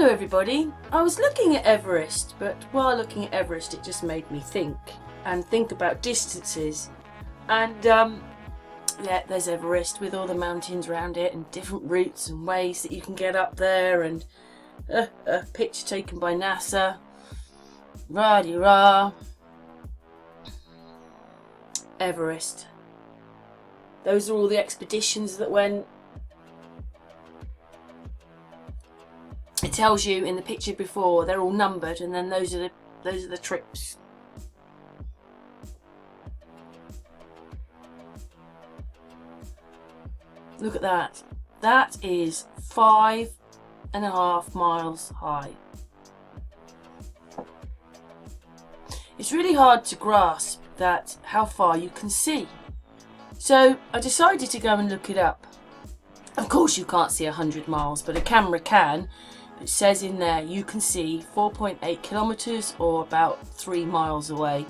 Hello everybody. I was looking at Everest, but while looking at Everest it just made me think about distances. And yeah, there's Everest with all the mountains around it and different routes and ways that you can get up there, and a picture taken by NASA. Rah-de-rah. Everest. Those are all the expeditions that went. It tells you in the picture before, they're all numbered, and then those are the trips. Look at that. That is 5.5 miles high. It's really hard to grasp that how far you can see. So I decided to go and look it up. Of course you can't see 100 miles, but a camera can. It says in there you can see 4.8 kilometers, or about 3 miles away.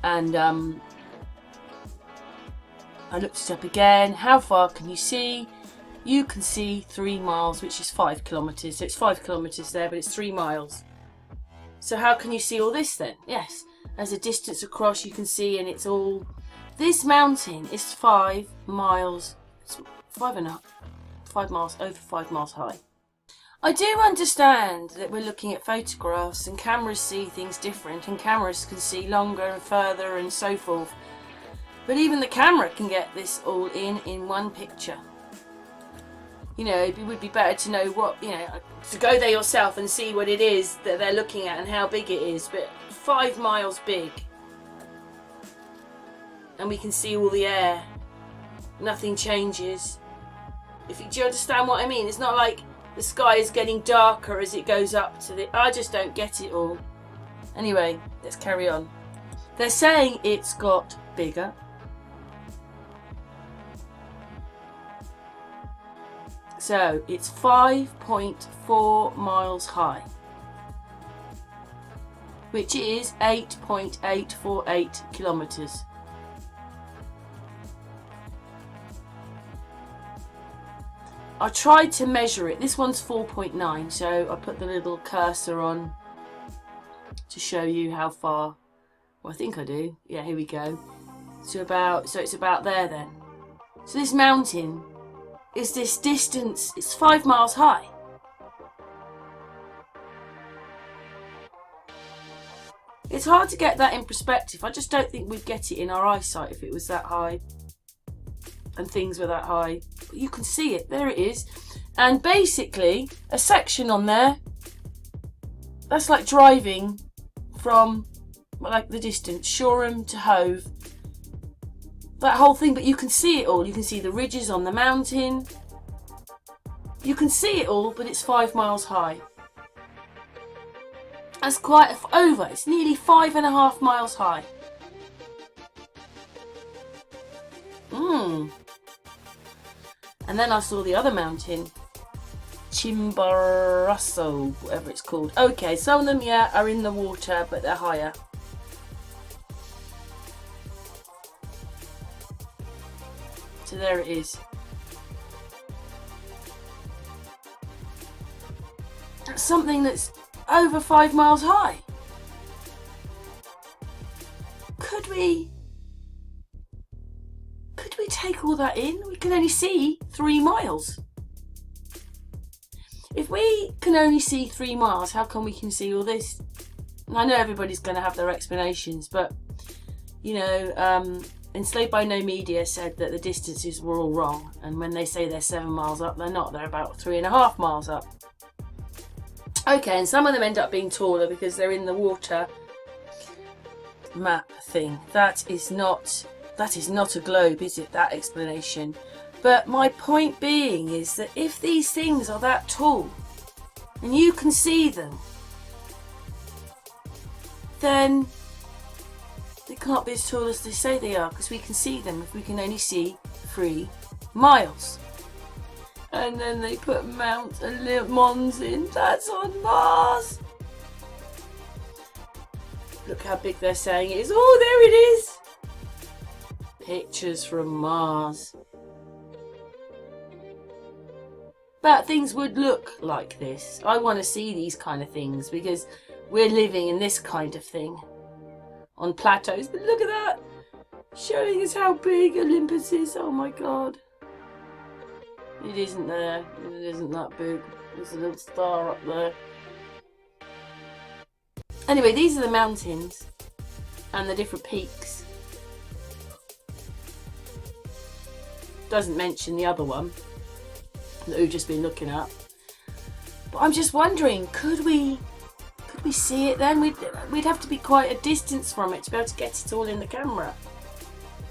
And I looked it up again. How far can you see? You can see 3 miles, which is 5 kilometers. So it's 5 kilometers there, but it's 3 miles. So how can you see all this then? Yes, as a distance across you can see, and it's all. This mountain is 5 miles. It's 5 miles, over 5 miles high. I do understand that we're looking at photographs and cameras see things different, and cameras can see longer and further and so forth. But even the camera can get this all in one picture. You know, it would be better to know what, you know, to go there yourself and see what it is that they're looking at and how big it is. But 5 miles big. And we can see all the air. Nothing changes. Do you understand what I mean? It's not like the sky is getting darker as it goes up to the. I just don't get it all. Anyway, let's carry on. They're saying it's got bigger. So it's 5.4 miles high, which is 8.848 kilometers. I tried to measure it. This one's 4.9, so I put the little cursor on to show you how far. Well, I think I do. Yeah, here we go. So it's about there then. So this mountain is this distance. It's 5 miles high. It's hard to get that in perspective. I just don't think we'd get it in our eyesight if it was that high and things were that high. But you can see it. There it is. And basically, a section on there, that's like driving from, like, the distance, Shoreham to Hove. That whole thing, but you can see it all. You can see the ridges on the mountain. You can see it all, but it's 5 miles high. That's quite over. It's nearly 5.5 miles high. And then I saw the other mountain, Chimborazo, whatever it's called. Okay, some of them, yeah, are in the water, but they're higher. So there it is. That's something that's over 5 miles high. Could we take all that in? We can only see 3 miles. If we can only see 3 miles, how come we can see all this? And I know everybody's going to have their explanations, but you know, Enslaved by No Media said that the distances were all wrong, and when they say they're 7 miles up, they're not. They're about 3.5 miles up. Okay, and some of them end up being taller because they're in the water. Map thing. That is not a globe, is it? That explanation. But my point being is that if these things are that tall and you can see them, then they can't be as tall as they say they are, because we can see them if we can only see 3 miles. And then they put Mount Mons in. That's on Mars. Look how big they're saying it is. Oh, there it is. Pictures from Mars. But things would look like this. I want to see these kind of things because we're living in this kind of thing on plateaus. But look at that, showing us how big Olympus is. Oh my god. It isn't there. It isn't that big. There's a little star up there. Anyway, these are the mountains and the different peaks. Doesn't mention the other one that we've just been looking at. But I'm just wondering, could we see it then? We'd have to be quite a distance from it to be able to get it all in the camera.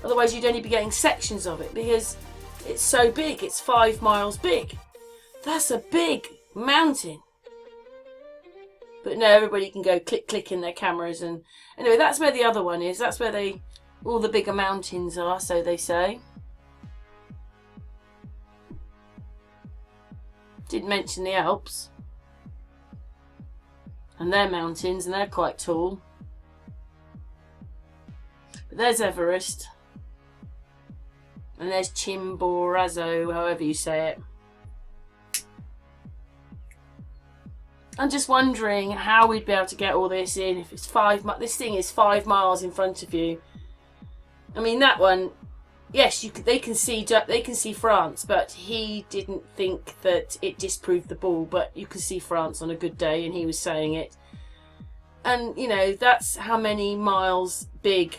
Otherwise you'd only be getting sections of it because it's so big. It's 5 miles big. That's a big mountain. But no, everybody can go click in their cameras. And anyway, that's where the other one is. That's where all the bigger mountains are, so they say. Didn't mention the Alps. And they're mountains, and they're quite tall. But there's Everest. And there's Chimborazo, however you say it. I'm just wondering how we'd be able to get all this in if it's this thing is 5 miles in front of you. I mean, that one, yes, they can see France, but he didn't think that it disproved the ball. But you can see France on a good day, and he was saying it. And you know, that's how many miles big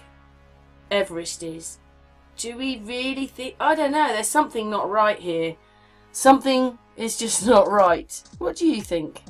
Everest is. Do we really think? I don't know. There's something not right here. Something is just not right. What do you think?